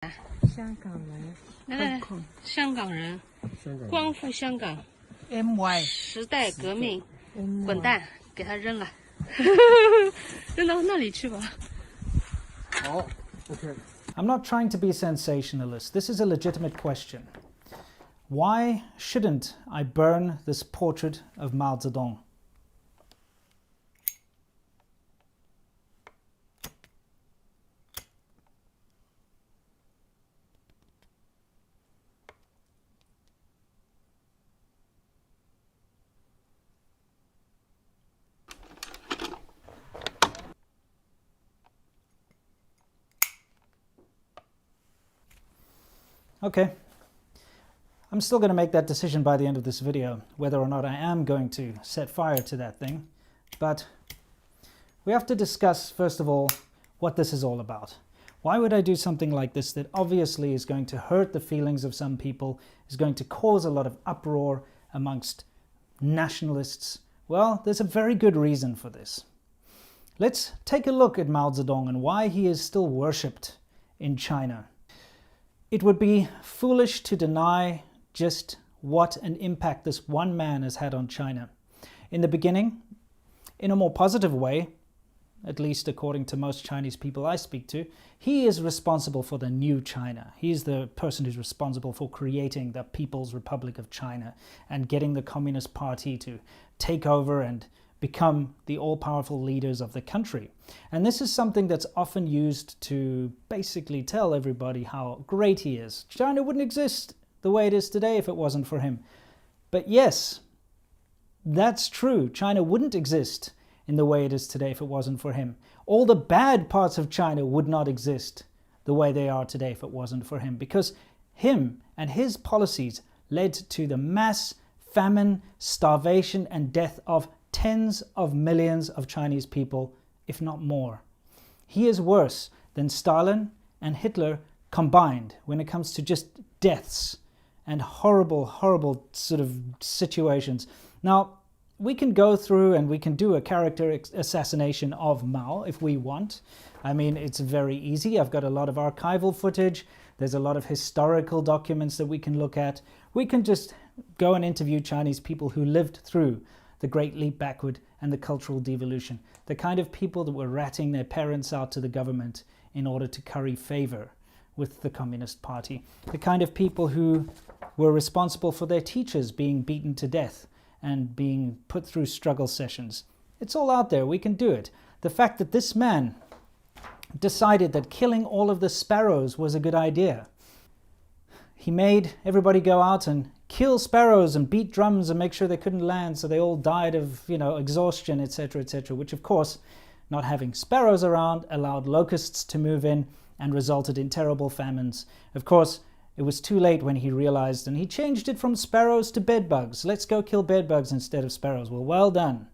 香港人，来，香港人，光复香港 MY 时代革命，滚蛋，给他扔了，扔到那里去吧。好 ，OK。 I'm not trying to be sensationalist. This is a legitimate question. Why shouldn't I burn this portrait of Mao Zedong? Okay, I'm still going to make that decision by the end of this video, whether or not I am going to set fire to that thing. But we have to discuss, first of all, what this is all about. Why would I do something like this that obviously is going to hurt the feelings of some people, is going to cause a lot of uproar amongst nationalists? Well, there's a very good reason for this. Let's take a look at Mao Zedong and why he is still worshipped in China. It would be foolish to deny just what an impact this one man has had on China. In the beginning, in a more positive way, at least according to most Chinese people I speak to, he is responsible for the new China. He is the person who's responsible for creating the People's Republic of China and getting the Communist Party to take over and become the all-powerful leaders of the country. And this is something that's often used to basically tell everybody how great he is. China wouldn't exist the way it is today if it wasn't for him. But yes, that's true. China wouldn't exist in the way it is today if it wasn't for him. All the bad parts of China would not exist the way they are today if it wasn't for him, because him and his policies led to the mass famine, starvation, and death of tens of millions of Chinese people, if not more. He is worse than Stalin and Hitler combined when it comes to just deaths and horrible, horrible sort of situations. Now, we can go through and we can do a character assassination of Mao if we want. I mean, it's very easy. I've got a lot of archival footage. There's a lot of historical documents that we can look at. We can just go and interview Chinese people who lived through the Great Leap Backward and the Cultural Devolution, the kind of people that were ratting their parents out to the government in order to curry favor with the Communist Party, the kind of people who were responsible for their teachers being beaten to death and being put through struggle sessions. It's all out there. We can do it. The fact that this man decided that killing all of the sparrows was a good idea. He made everybody go out and kill sparrows and beat drums and make sure they couldn't land, so they all died of, exhaustion, etc., etc., which of course, not having sparrows around allowed locusts to move in and resulted in terrible famines. Of course, it was too late when he realized, and he changed it from sparrows to bedbugs. Let's go kill bedbugs instead of sparrows. Well done.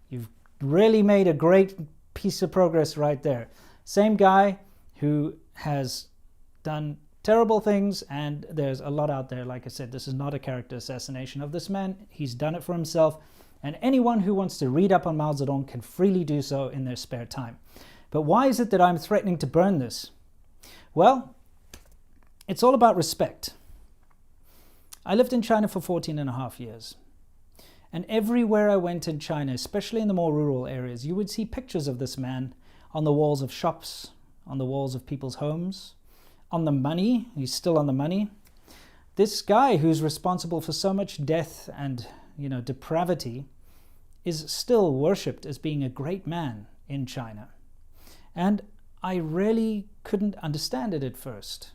You've really made a great piece of progress right there. Same guy who has done terrible things, and there's a lot out there. Like I said, this is not a character assassination of this man. He's done it for himself, and anyone who wants to read up on Mao Zedong can freely do so in their spare time. But why is it that I'm threatening to burn this? Well, it's all about respect. I lived in China for 14.5 years. And everywhere I went in China, especially in the more rural areas, you would see pictures of this man on the walls of shops, on the walls of people's homes, on the money. He's still on the money. This guy who's responsible for so much death and, depravity is still worshipped as being a great man in China. And I really couldn't understand it at first.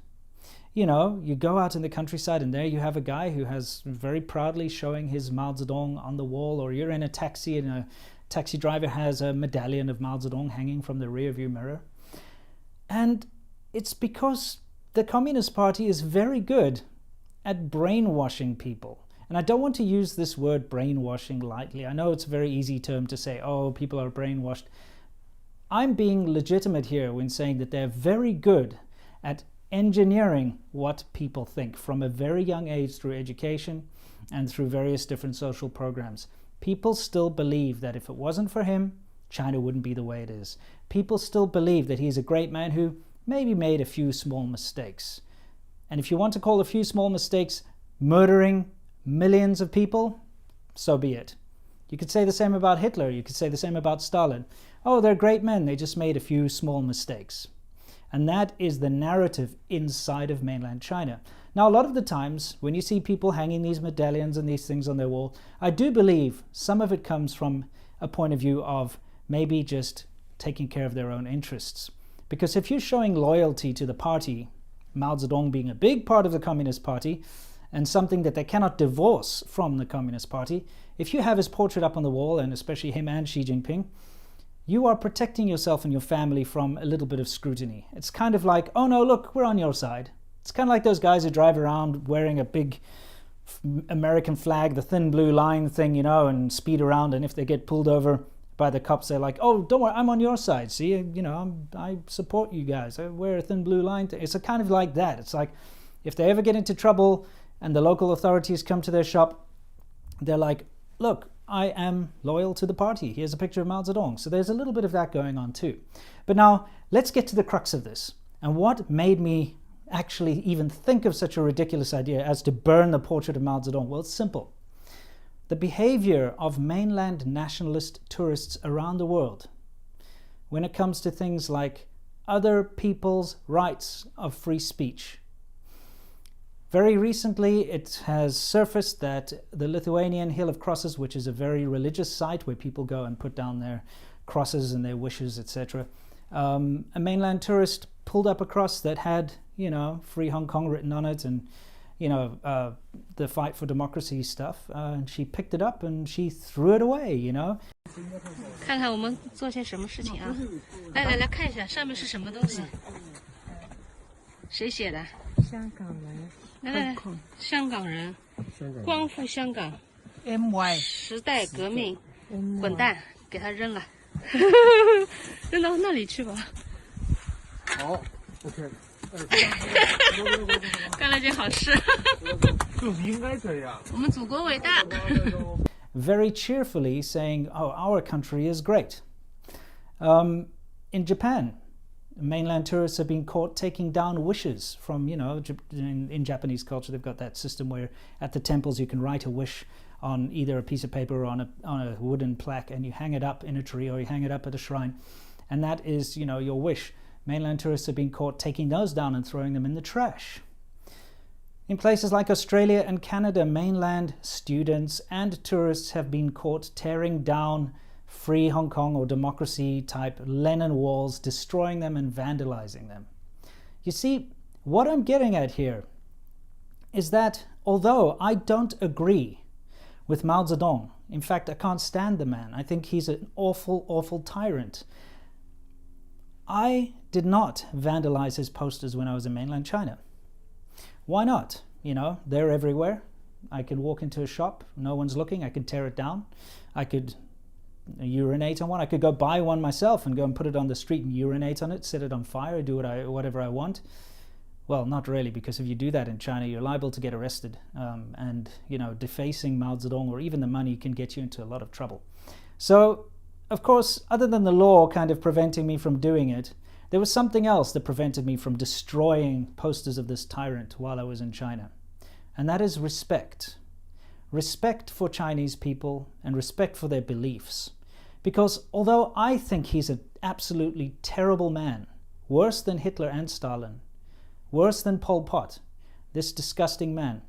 You go out in the countryside and there you have a guy who has very proudly showing his Mao Zedong on the wall, or you're in a taxi and a taxi driver has a medallion of Mao Zedong hanging from the rearview mirror. And it's because the Communist Party is very good at brainwashing people. And I don't want to use this word brainwashing lightly. I know it's a very easy term to say, oh, people are brainwashed. I'm being legitimate here when saying that they're very good at engineering what people think from a very young age through education and through various different social programs. People still believe that if it wasn't for him, China wouldn't be the way it is. People still believe that he's a great man who maybe made a few small mistakes. And if you want to call a few small mistakes murdering millions of people, so be it. You could say the same about Hitler. You could say the same about Stalin. Oh, they're great men. They just made a few small mistakes. And that is the narrative inside of mainland China. Now, a lot of the times when you see people hanging these medallions and these things on their wall, I do believe some of it comes from a point of view of maybe just taking care of their own interests. Because if you're showing loyalty to the party, Mao Zedong being a big part of the Communist Party, and something that they cannot divorce from the Communist Party, if you have his portrait up on the wall, and especially him and Xi Jinping, you are protecting yourself and your family from a little bit of scrutiny. It's kind of like, oh no, look, we're on your side. It's kind of like those guys who drive around wearing a big American flag, the thin blue line thing, you know, and speed around, and if they get pulled over by the cops, they're like, oh, don't worry, I'm on your side. See, you know, I support you guys. I wear a thin blue line. It's a kind of like that. It's like if they ever get into trouble and the local authorities come to their shop, they're like, look, I am loyal to the party. Here's a picture of Mao Zedong. So there's a little bit of that going on too. But now let's get to the crux of this. And what made me actually even think of such a ridiculous idea as to burn the portrait of Mao Zedong? Well, it's simple. The behavior of mainland nationalist tourists around the world when it comes to things like other people's rights of free speech. Very recently, it has surfaced that the Lithuanian Hill of Crosses, which is a very religious site where people go and put down their crosses and their wishes, etc., a mainland tourist pulled up a cross that had, you know, Free Hong Kong written on it and, you know, the fight for democracy stuff. And she picked it up and she threw it away, you know. 看看我们做些什么事情啊！来看一下上面是什么东西？谁写的？香港人来，香港人，光复香港， ，MY 时代革命，滚蛋，给他扔了，扔到那里去吧。好 ，OK。干了件好事。就是应该这样。我们祖国伟大。Very cheerfully saying, oh, our country is great. In Japan, mainland tourists have been caught taking down wishes from, you know, in Japanese culture, they've got that system where at the temples you can write a wish on either a piece of paper or on a wooden plaque, and you hang it up in a tree or you hang it up at a shrine. And that is, you know, your wish. Mainland tourists have been caught taking those down and throwing them in the trash. In places like Australia and Canada, mainland students and tourists have been caught tearing down Free Hong Kong or democracy type Lenin walls, destroying them and vandalizing them. You see, what I'm getting at here is that although I don't agree with Mao Zedong, in fact, I can't stand the man. I think he's an awful, awful tyrant. I did not vandalize his posters when I was in mainland China. Why not? You know, they're everywhere. I can walk into a shop, no one's looking, I can tear it down. I could urinate on one. I could go buy one myself and go and put it on the street and urinate on it, set it on fire, do whatever I want. Well, not really, because if you do that in China, you're liable to get arrested. And, you know, defacing Mao Zedong or even the money can get you into a lot of trouble. So, of course, other than the law kind of preventing me from doing it, there was something else that prevented me from destroying posters of this tyrant while I was in China. And that is respect. Respect for Chinese people and respect for their beliefs. Because although I think he's an absolutely terrible man, worse than Hitler and Stalin, worse than Pol Pot, this disgusting man,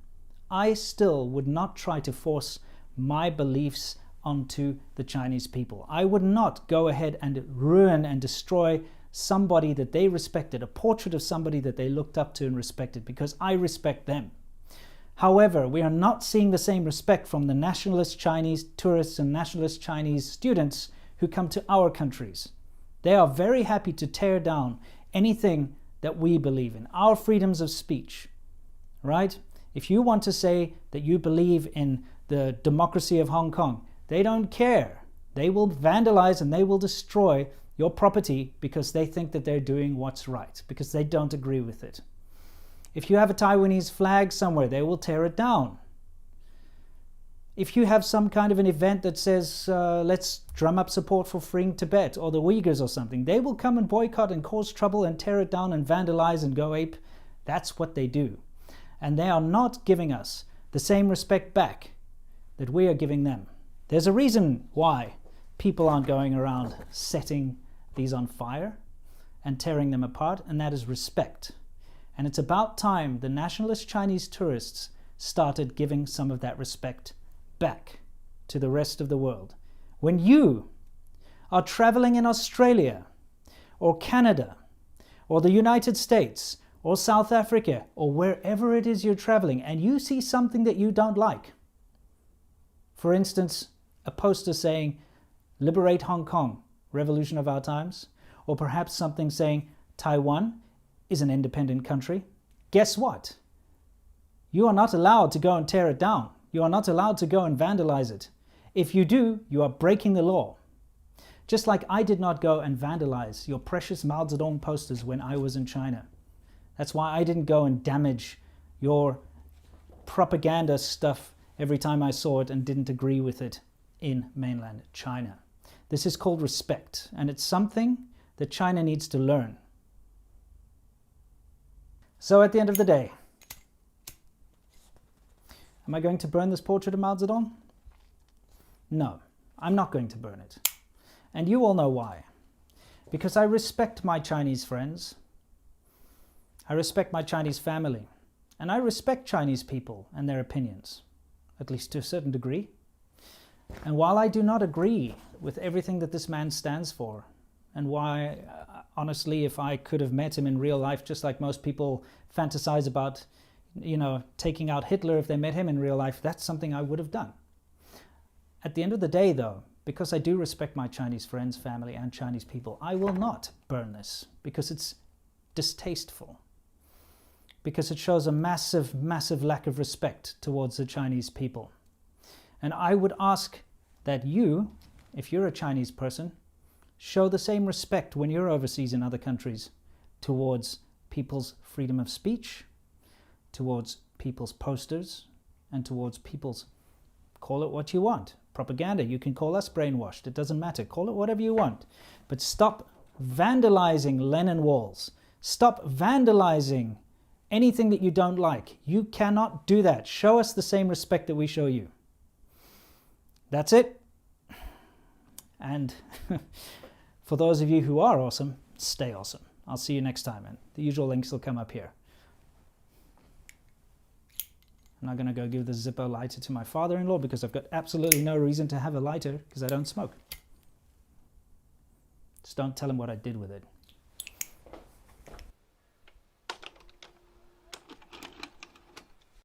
I still would not try to force my beliefs onto the Chinese people. I would not go ahead and ruin and destroy somebody that they respected, a portrait of somebody that they looked up to and respected, because I respect them. However, we are not seeing the same respect from the nationalist Chinese tourists and nationalist Chinese students who come to our countries. They are very happy to tear down anything that we believe in, our freedoms of speech, right? If you want to say that you believe in the democracy of Hong Kong, they don't care. They will vandalize and they will destroy your property because they think that they're doing what's right, because they don't agree with it. If you have a Taiwanese flag somewhere, they will tear it down. if you have some kind of an event that says, let's drum up support for freeing Tibet or the Uyghurs or something, they will come and boycott and cause trouble and tear it down and vandalize and go ape. That's what they do. And they are not giving us the same respect back that we are giving them. There's a reason why people aren't going around setting these on fire and tearing them apart, and that is respect. And it's about time the nationalist Chinese tourists started giving some of that respect back to the rest of the world. When you are traveling in Australia or Canada or the United States or South Africa or wherever it is you're traveling and you see something that you don't like, for instance, a poster saying, "Liberate Hong Kong, revolution of our times," or perhaps something saying, "Taiwan is an independent country," guess what? You are not allowed to go and tear it down. You are not allowed to go and vandalize it. If you do, you are breaking the law. Just like I did not go and vandalize your precious Mao Zedong posters when I was in China. That's why I didn't go and damage your propaganda stuff every time I saw it and didn't agree with it in mainland China. This is called respect, and it's something that China needs to learn. So at the end of the day, am I going to burn this portrait of Mao Zedong? No, I'm not going to burn it. And you all know why. Because I respect my Chinese friends. I respect my Chinese family. And I respect Chinese people and their opinions, at least to a certain degree. And while I do not agree with everything that this man stands for, and why, honestly, if I could have met him in real life, just like most people fantasize about, taking out Hitler if they met him in real life, that's something I would have done. At the end of the day, though, because I do respect my Chinese friends, family, and Chinese people, I will not burn this because it's distasteful. Because it shows a massive, massive lack of respect towards the Chinese people. And I would ask that you, if you're a Chinese person, show the same respect when you're overseas in other countries towards people's freedom of speech, towards people's posters, and towards people's, call it what you want, propaganda. You can call us brainwashed, it doesn't matter, call it whatever you want. But stop vandalizing Lenin walls. Stop vandalizing anything that you don't like. You cannot do that. Show us the same respect that we show you. That's it. And for those of you who are awesome, stay awesome. I'll see you next time, and the usual links will come up here. I'm not going to go give the Zippo lighter to my father-in-law because I've got absolutely no reason to have a lighter because I don't smoke. Just don't tell him what I did with it.